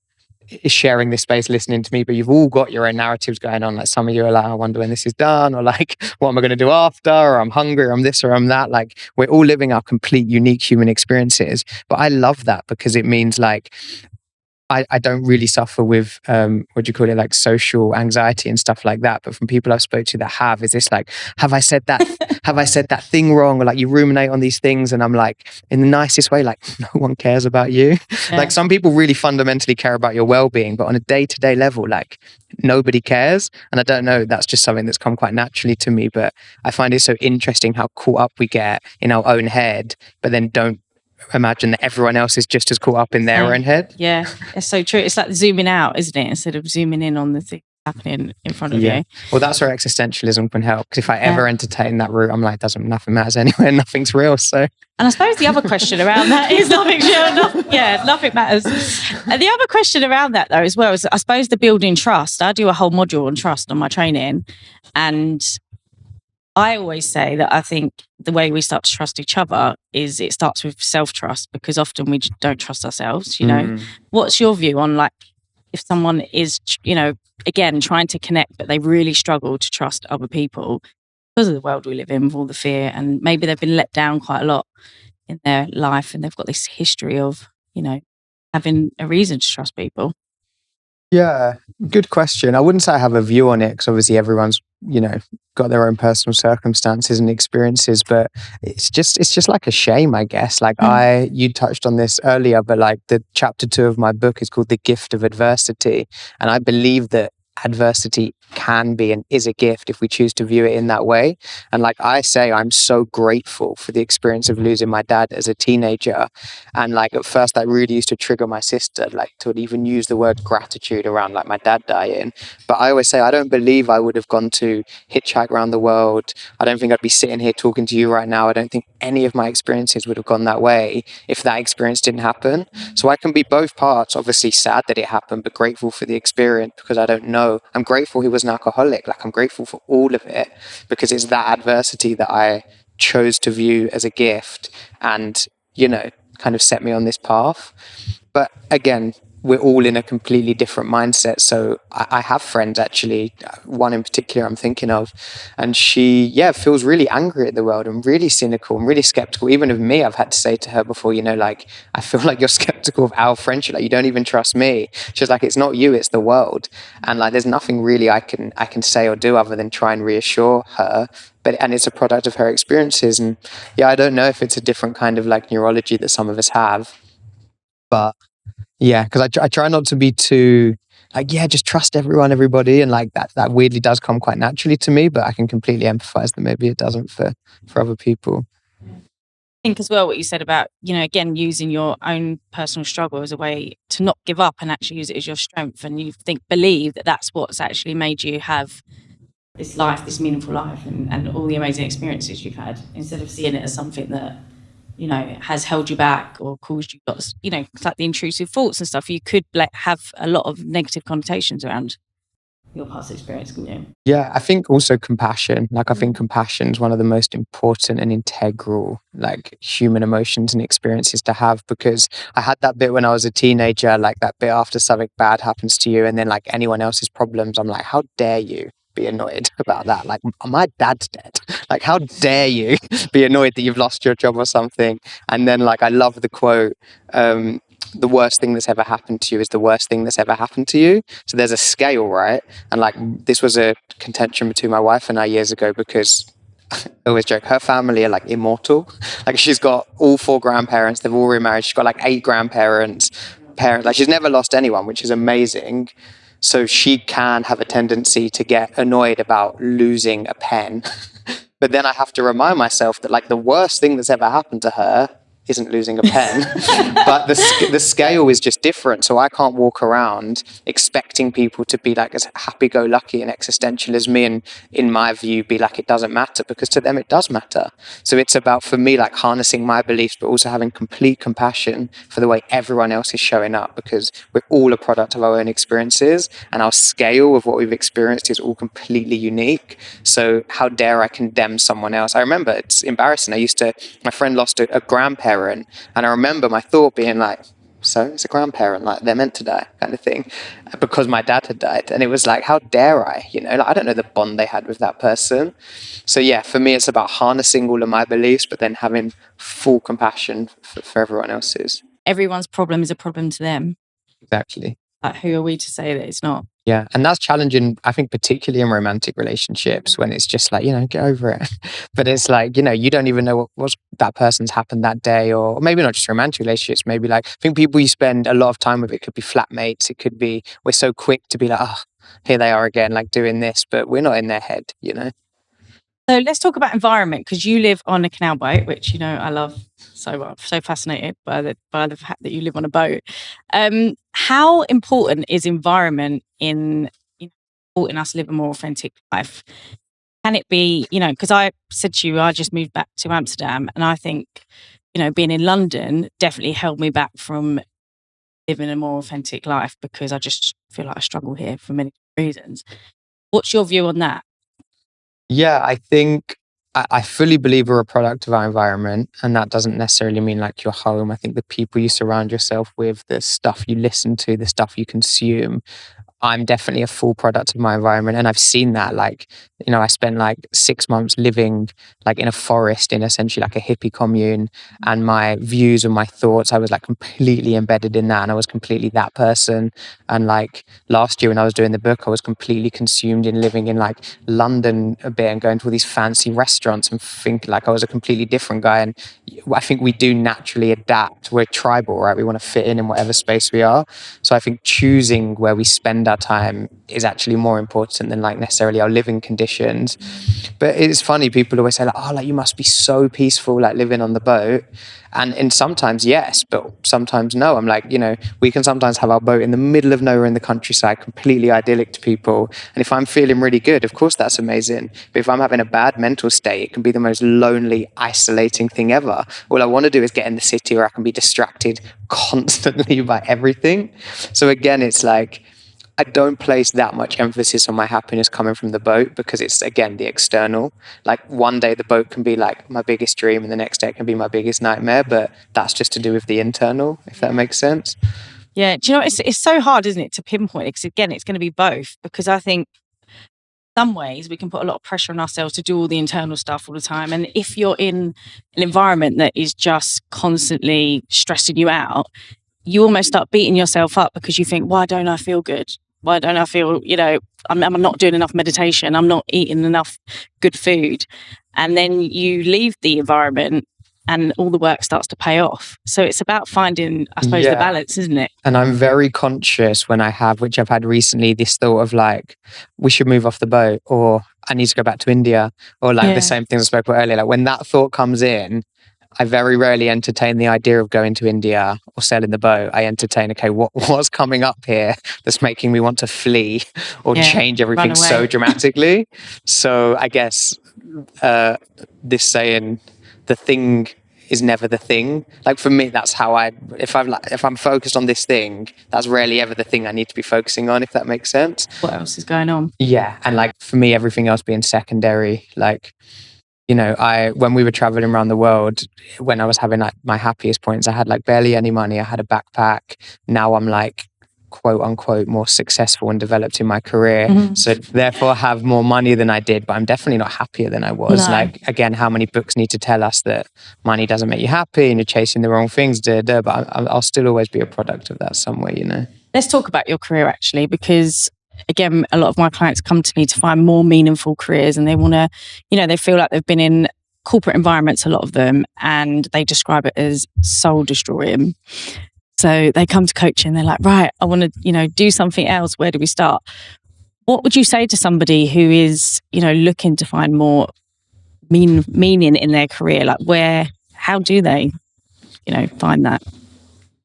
is sharing this space, listening to me, but you've all got your own narratives going on. Like some of you are like, I wonder when this is done, or like, what am I going to do after? Or I'm hungry, or I'm this, or I'm that. Like we're all living our complete unique human experiences. But I love that because it means like, I don't really suffer with, like social anxiety and stuff like that. But from people I've spoke to that have, is this like, have I said that have I said that thing wrong? Or like you ruminate on these things, and I'm like, in the nicest way, like, no one cares about you. Yeah. Like some people really fundamentally care about your well-being, but on a day-to-day level, like nobody cares. And I don't know, that's just something that's come quite naturally to me, but I find it so interesting how caught up we get in our own head, but then don't imagine that everyone else is just as caught up in their own head. Yeah, it's so true. It's like zooming out, isn't it? Instead of zooming in on the thing happening in front of you. Well, that's where existentialism can help. Because if I ever entertain that route, I'm like, nothing matters anyway, nothing's real. So, and I suppose the other question around that is nothing's real. Nothing matters. And the other question around that though, as well, is I suppose the building trust. I do a whole module on trust on my training, and I always say that I think the way we start to trust each other is it starts with self-trust, because often we don't trust ourselves, you know. What's your view on, like, if someone is, you know, again, trying to connect, but they really struggle to trust other people because of the world we live in with all the fear, and maybe they've been let down quite a lot in their life and they've got this history of, you know, having a reason to trust people? Yeah, good question. I wouldn't say I have a view on it, because obviously everyone's, you know, got their own personal circumstances and experiences, but it's just like a shame, I guess. Like you touched on this earlier, but like the chapter 2 of my book is called The Gift of Adversity. And I believe that adversity can be and is a gift if we choose to view it in that way. And like I say, I'm so grateful for the experience of losing my dad as a teenager. And like at first that really used to trigger my sister, like to even use the word gratitude around like my dad dying. But I always say, I don't believe I would have gone to hitchhike around the world. I don't think I'd be sitting here talking to you right now. I don't think any of my experiences would have gone that way if that experience didn't happen. So I can be both parts, obviously sad that it happened, but grateful for the experience, because I don't know. I'm grateful he was an alcoholic. Like I'm grateful for all of it, because it's that adversity that I chose to view as a gift and, you know, kind of set me on this path. But again, we're all in a completely different mindset. So I have friends, actually, one in particular I'm thinking of, and she, feels really angry at the world and really cynical and really skeptical. Even of me, I've had to say to her before, you know, like, I feel like you're skeptical of our friendship. Like, you don't even trust me. She's like, it's not you, it's the world. And like, there's nothing really I can say or do other than try and reassure her. And it's a product of her experiences. And I don't know if it's a different kind of like neurology that some of us have, but yeah, because I try not to be too like, just trust everybody. And like that weirdly does come quite naturally to me, but I can completely empathize that maybe it doesn't for other people. I think as well what you said about, you know, again, using your own personal struggle as a way to not give up and actually use it as your strength. And you believe that that's what's actually made you have this life, this meaningful life, and all the amazing experiences you've had, instead of seeing it as something that, you know, has held you back or caused you lots, you know, like the intrusive thoughts and stuff. You could have a lot of negative connotations around your past experience, couldn't you? Yeah, I think also compassion. Like, I think compassion is one of the most important and integral, like, human emotions and experiences to have, because I had that bit when I was a teenager, like that bit after something bad happens to you and then like anyone else's problems. I'm like, how dare you be annoyed about that? Like, my dad's dead. Like, how dare you be annoyed that you've lost your job or something? And then like, I love the quote, the worst thing that's ever happened to you is the worst thing that's ever happened to you. So there's a scale, right? And like, this was a contention between my wife and I years ago, because I always joke, her family are like immortal. Like, she's got all 4 grandparents, they've all remarried, she's got like 8 grandparents, parents, like she's never lost anyone, which is amazing. So she can have a tendency to get annoyed about losing a pen. But then I have to remind myself that like the worst thing that's ever happened to her isn't losing a pen. But the scale is just different. So I can't walk around expecting people to be like as happy-go-lucky and existential as me, and in my view be like it doesn't matter, because to them it does matter. So it's about, for me, like harnessing my beliefs but also having complete compassion for the way everyone else is showing up, because we're all a product of our own experiences and our scale of what we've experienced is all completely unique. So how dare I condemn someone else? I remember, it's embarrassing, my friend lost a grandparent, and I remember my thought being like, so it's a grandparent, like they're meant to die kind of thing, because my dad had died. And it was like, how dare I, you know, like, I don't know the bond they had with that person. So yeah, for me it's about harnessing all of my beliefs but then having full compassion for everyone else's. Everyone's problem is a problem to them. Exactly. Like, who are we to say that it's not? Yeah. And that's challenging, I think, particularly in romantic relationships when it's just like, get over it. But it's like, you don't even know what that person's happened that day, or maybe not just romantic relationships, maybe like, I think people you spend a lot of time with, it could be flatmates, it could be, we're so quick to be like, oh, here they are again, like doing this, but we're not in their head. So let's talk about environment, because you live on a canal boat, which I love so much. So fascinated by the fact that you live on a boat. How important is environment in supporting us live a more authentic life? Can it be, because I said to you, I just moved back to Amsterdam, and I think, being in London definitely held me back from living a more authentic life, because I just feel like I struggle here for many reasons. What's your view on that? Yeah, I think I fully believe we're a product of our environment, and that doesn't necessarily mean like your home. I think the people you surround yourself with, the stuff you listen to, the stuff you consume, I'm definitely a full product of my environment. And I've seen that, like, I spent like 6 months living like in a forest in essentially like a hippie commune, and my views and my thoughts, I was like completely embedded in that, and I was completely that person. And like last year when I was doing the book, I was completely consumed in living in like London a bit and going to all these fancy restaurants and thinking like I was a completely different guy. And I think we do naturally adapt. We're tribal, right? We want to fit in whatever space we are. So I think choosing where we spend our time is actually more important than like necessarily our living conditions. But it's funny, people always say like, oh, like you must be so peaceful like living on the boat. And sometimes yes, but sometimes no. I'm like, we can sometimes have our boat in the middle of nowhere in the countryside, completely idyllic to people. And if I'm feeling really good, of course that's amazing. But if I'm having a bad mental state, it can be the most lonely, isolating thing ever. All I want to do is get in the city where I can be distracted constantly by everything. So again, it's like, I don't place that much emphasis on my happiness coming from the boat, because it's, again, the external. Like one day the boat can be like my biggest dream and the next day it can be my biggest nightmare, but that's just to do with the internal, if that makes sense. Yeah. Do you know, it's so hard, isn't it, to pinpoint it? Because again, it's going to be both, because I think some ways we can put a lot of pressure on ourselves to do all the internal stuff all the time. And if you're in an environment that is just constantly stressing you out, you almost start beating yourself up, because you think, why don't I feel good? Why don't I feel, I'm not doing enough meditation. I'm not eating enough good food. And then you leave the environment and all the work starts to pay off. So it's about finding, I suppose, the balance, isn't it? And I'm very conscious when I have, which I've had recently, this thought of like, we should move off the boat, or I need to go back to India, or like the same things I spoke about earlier. Like when that thought comes in, I very rarely entertain the idea of going to India or selling the boat. I entertain, okay, what's coming up here that's making me want to flee or change everything so dramatically? So I guess this saying, the thing is never the thing. Like for me, that's how if I'm focused on this thing, that's rarely ever the thing I need to be focusing on, if that makes sense. What else is going on? Yeah. And like for me, everything else being secondary, like, when we were traveling around the world, when I was having like my happiest points, I had like barely any money. I had a backpack. Now I'm like, quote unquote, more successful and developed in my career. Mm-hmm. So therefore have more money than I did, but I'm definitely not happier than I was. No. Like, again, how many books need to tell us that money doesn't make you happy and you're chasing the wrong things, but I'll still always be a product of that somewhere. Let's talk about your career actually, because again, a lot of my clients come to me to find more meaningful careers, and they want to, they feel like they've been in corporate environments, a lot of them, and they describe it as soul destroying. So they come to coaching, they're like, right, I want to, do something else. Where do we start? What would you say to somebody who is, looking to find more meaning in their career? Like how do they, find that?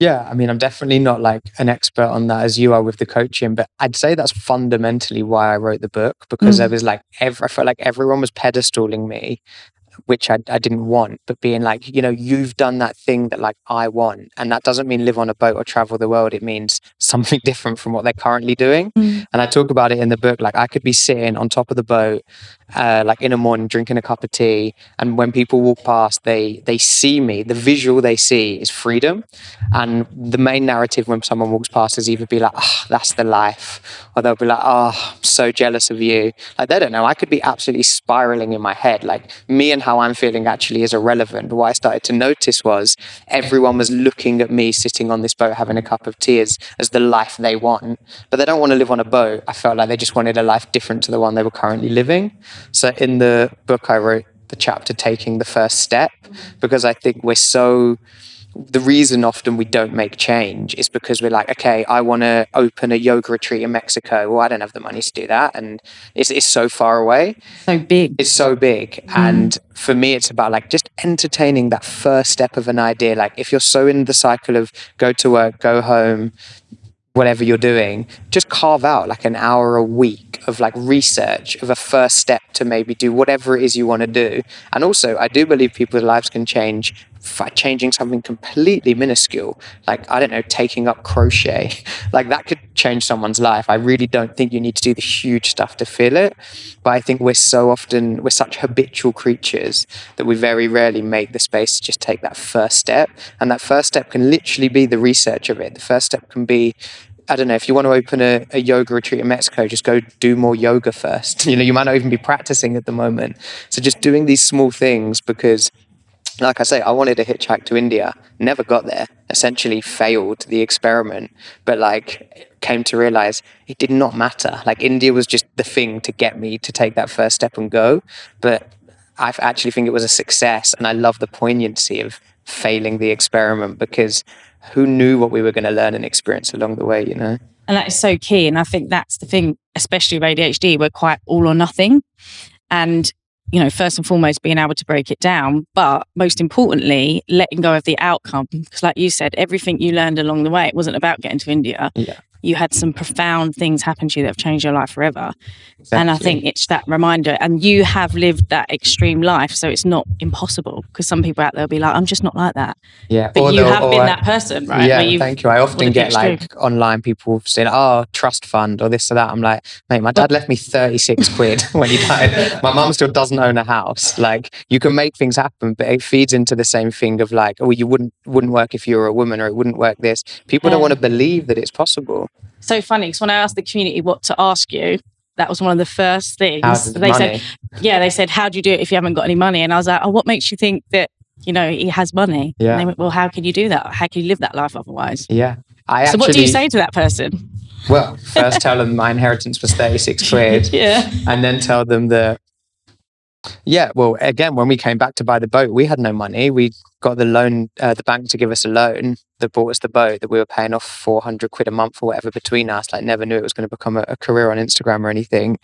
Yeah, I mean, I'm definitely not like an expert on that as you are with the coaching, but I'd say that's fundamentally why I wrote the book, because there was like, I felt like everyone was pedestaling me, which I didn't want, but being like, you've done that thing that like I want. And that doesn't mean live on a boat or travel the world. It means something different from what they're currently doing. And I talk about it in the book. Like I could be sitting on top of the boat like in the morning, drinking a cup of tea, and when people walk past, they see me. The visual they see is freedom, and the main narrative when someone walks past is either be like, "Oh, that's the life," or they'll be like, "Oh, I'm so jealous of you." Like, they don't know. I could be absolutely spiraling in my head. Like, me and how I'm feeling actually is irrelevant. But what I started to notice was everyone was looking at me sitting on this boat having a cup of tea as the life they want, but they don't want to live on a boat. I felt like they just wanted a life different to the one they were currently living. So in the book, I wrote the chapter Taking the First Step, because I think the reason often we don't make change is because we're like, okay, I want to open a yoga retreat in Mexico. Well, I don't have the money to do that. And it's so far away. So big. It's so big. And for me, it's about like just entertaining that first step of an idea. Like, if you're so in the cycle of go to work, go home, whatever you're doing, just carve out like an hour a week of like research of a first step to maybe do whatever it is you want to do. And also, I do believe people's lives can change by changing something completely minuscule, like, I don't know, taking up crochet. Like, that could change someone's life. I really don't think you need to do the huge stuff to feel it, but I think we're such habitual creatures that we very rarely make the space to just take that first step. And that first step can literally be the research of it. The first step can be, I don't know, if you want to open a yoga retreat in Mexico, just go do more yoga first. You might not even be practicing at the moment. So just doing these small things, because like I say, I wanted to hitchhike to India, never got there, essentially failed the experiment, but like came to realize it did not matter. Like, India was just the thing to get me to take that first step and go. But I actually think it was a success, and I love the poignancy of failing the experiment, because who knew what we were going to learn and experience along the way, And that is so key. And I think that's the thing, especially with ADHD, we're quite all or nothing. And first and foremost, being able to break it down, but most importantly, letting go of the outcome. Because like you said, everything you learned along the way, it wasn't about getting to India. Yeah. You had some profound things happen to you that have changed your life forever. Exactly. And I think it's that reminder, and you have lived that extreme life, so it's not impossible, because some people out there will be like, I'm just not like that. Yeah. But you have been that person, right? Yeah, thank you. I often get like online people saying, oh, trust fund or this or that. I'm like, mate, my dad left me 36 quid when he died. My mum still doesn't own a house. Like, you can make things happen, but it feeds into the same thing of like, oh, you wouldn't work if you were a woman, or it wouldn't work this. People don't want to believe that it's possible. So funny, because when I asked the community what to ask you, that was one of the first things. They said, how do you do it if you haven't got any money? And I was like, oh, what makes you think that, he has money? Yeah. And they went, well, how can you do that? How can you live that life otherwise? Yeah. So what do you say to that person? Well, first tell them my inheritance was 36 quid. Yeah. And then tell them that, well, again, when we came back to buy the boat, we had no money. We got the loan, the bank to give us a loan that bought us the boat that we were paying off 400 quid a month or whatever between us. Like, never knew it was going to become a career on Instagram or anything.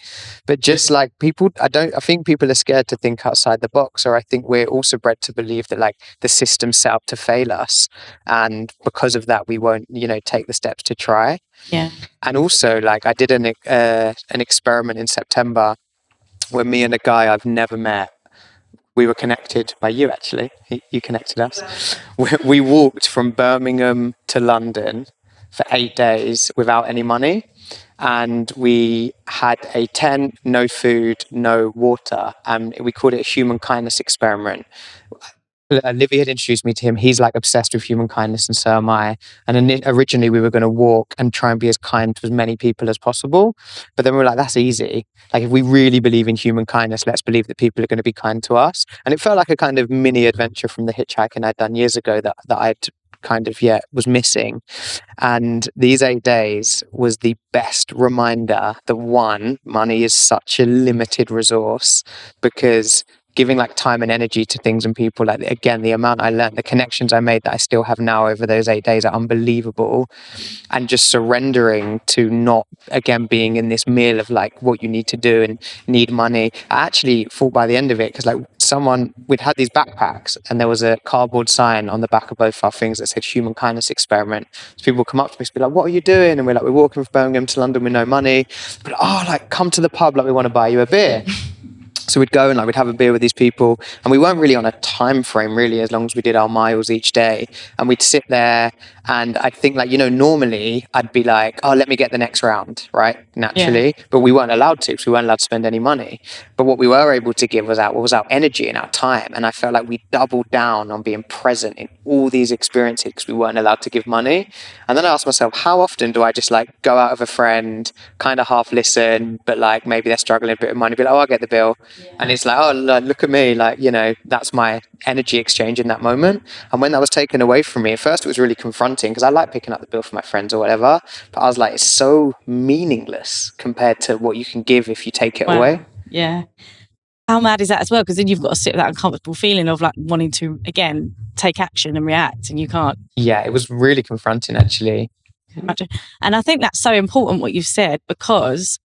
But just like people, I think people are scared to think outside the box, or I think we're also bred to believe that like the system's set up to fail us. And because of that, we won't, take the steps to try. Yeah. And also, like, I did an experiment in September where me and a guy I've never met, we were connected by you, actually. You connected us. We walked from Birmingham to London for 8 days without any money. And we had a tent, no food, no water. And we called it a human kindness experiment. Livy had introduced me to him. He's like obsessed with human kindness, and so am I. And originally we were going to walk and try and be as kind to as many people as possible. But then we were like, that's easy. Like, if we really believe in human kindness, let's believe that people are going to be kind to us. And it felt like a kind of mini adventure from the hitchhiking I'd done years ago that I'd kind of was missing. And these 8 days was the best reminder that, one, money is such a limited resource, because giving like time and energy to things and people, like, again, the amount I learned, the connections I made that I still have now over those 8 days are unbelievable. And just surrendering to not, again, being in this meal of like what you need to do and need money. I actually thought by the end of it, because like we'd had these backpacks and there was a cardboard sign on the back of both our things that said human kindness experiment. So people would come up to me and be like, what are you doing? And we're like, we're walking from Birmingham to London with no money. But like, come to the pub, like, we want to buy you a beer. So we'd go and like we'd have a beer with these people, and we weren't really on a time frame really, as long as we did our miles each day. And we'd sit there, and I think like, normally I'd be like, oh, let me get the next round, right? Naturally. Yeah. But we weren't allowed to, because we weren't allowed to spend any money. But what we were able to give was our energy and our time. And I felt like we doubled down on being present in all these experiences because we weren't allowed to give money. And then I asked myself, how often do I just like go out with a friend, kind of half listen, but like maybe they're struggling a bit of money, be like, oh, I'll get the bill. And it's like, oh, look at me. Like, you know, that's my energy exchange in that moment. And when that was taken away from me, at first it was really confronting because I like picking up the bill for my friends or whatever. But I was like, it's so meaningless compared to what you can give if you take it away. Yeah. How mad is that as well? Because then you've got to sit with that uncomfortable feeling of like wanting to, again, take action and react, and you can't. Yeah, it was really confronting, actually. And I think that's so important what you've said, because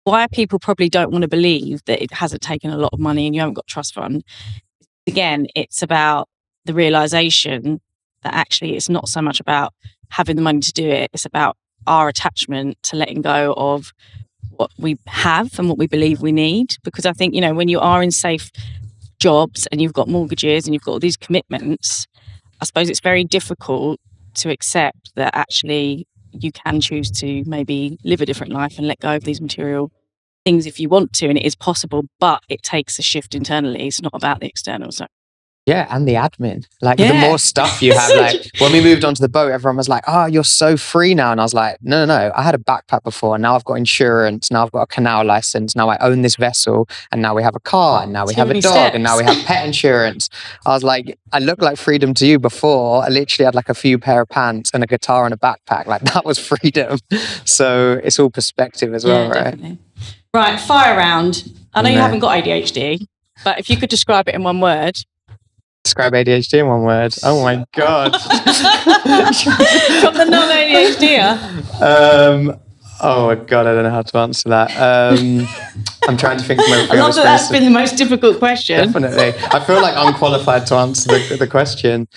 why people probably don't want to believe that it hasn't taken a lot of money and you haven't got trust fund. Again, it's about the realization that actually it's not so much about having the money to do it. It's about our attachment to letting go of what we have and what we believe we need. Because I think, you know, when you are in safe jobs and you've got mortgages and you've got all these commitments, I suppose it's very difficult to accept that actually you can choose to maybe live a different life and let go of these material things if you want to, and it is possible, but it takes a shift internally. It's not about the external. So yeah, and the admin. Like the more stuff you have, like when we moved onto the boat, everyone was like, oh, you're so free now. And I was like, no. I had a backpack before, and now I've got insurance. Now I've got a canal license. Now I own this vessel, and now we have a car, and now we have a dog, and now we have pet insurance. I was like, I looked like freedom to you before. I literally had like a few pair of pants and a guitar and a backpack. Like that was freedom. So it's all perspective as well, right? Definitely. Right, fire round. I know you haven't got ADHD, but if you could describe it in one word. Describe ADHD in one word. Oh my God. From the non-ADHDer. Oh my God, I don't know how to answer that. I'm trying to think of my. I love that that's been the most difficult question. Definitely. I feel like I'm qualified to answer the question.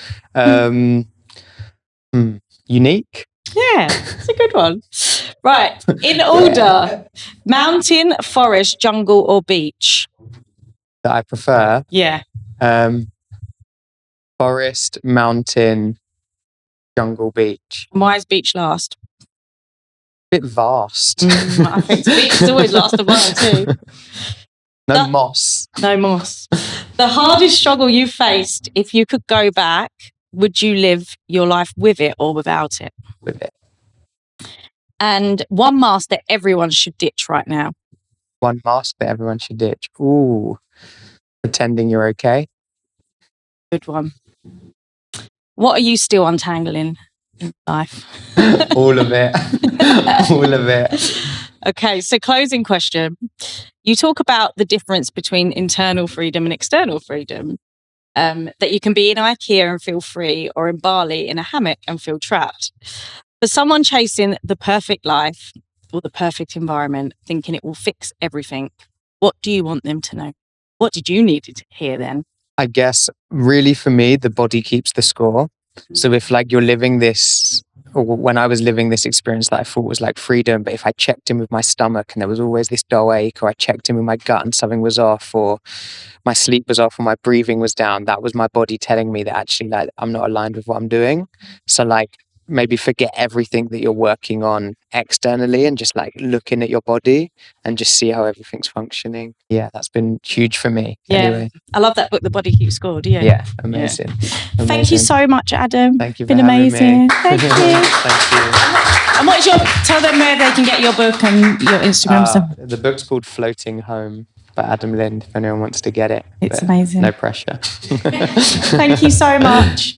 Unique? Yeah, it's a good one. Right, in order, mountain, forest, jungle or beach? That I prefer? Yeah. Forest, mountain, jungle, beach. Why is beach last? A bit vast. I think beach is always last a while too. Moss. No moss. The hardest struggle you faced, if you could go back, would you live your life with it or without it? With it. And one mask that everyone should ditch right now. One mask that everyone should ditch. Ooh. Pretending you're okay. Good one. What are you still untangling in life? All of it. All of it. Okay, so closing question. You talk about the difference between internal freedom and external freedom. That you can be in IKEA and feel free, or in Bali in a hammock and feel trapped. For someone chasing the perfect life or the perfect environment, thinking it will fix everything, what do you want them to know? What did you need to hear then? I guess really for me, the body keeps the score. So if like you're living this, or when I was living this experience that I thought was like freedom, but if I checked in with my stomach and there was always this dull ache, or I checked in with my gut and something was off, or my sleep was off, or my breathing was down, that was my body telling me that actually like I'm not aligned with what I'm doing. So like maybe forget everything that you're working on externally and just like looking at your body and just see how everything's functioning. Yeah, that's been huge for me. Yeah, anyway. I love that book, The Body Keeps Score. Yeah, amazing. Amazing. Thank you so much, Adam. Thank you. It's been amazing. Me. Thank you. Thank you. And what's tell them where they can get your book and your Instagram stuff. The book's called Floating Home by Adam Lind, if anyone wants to get it. It's amazing. No pressure. Thank you so much.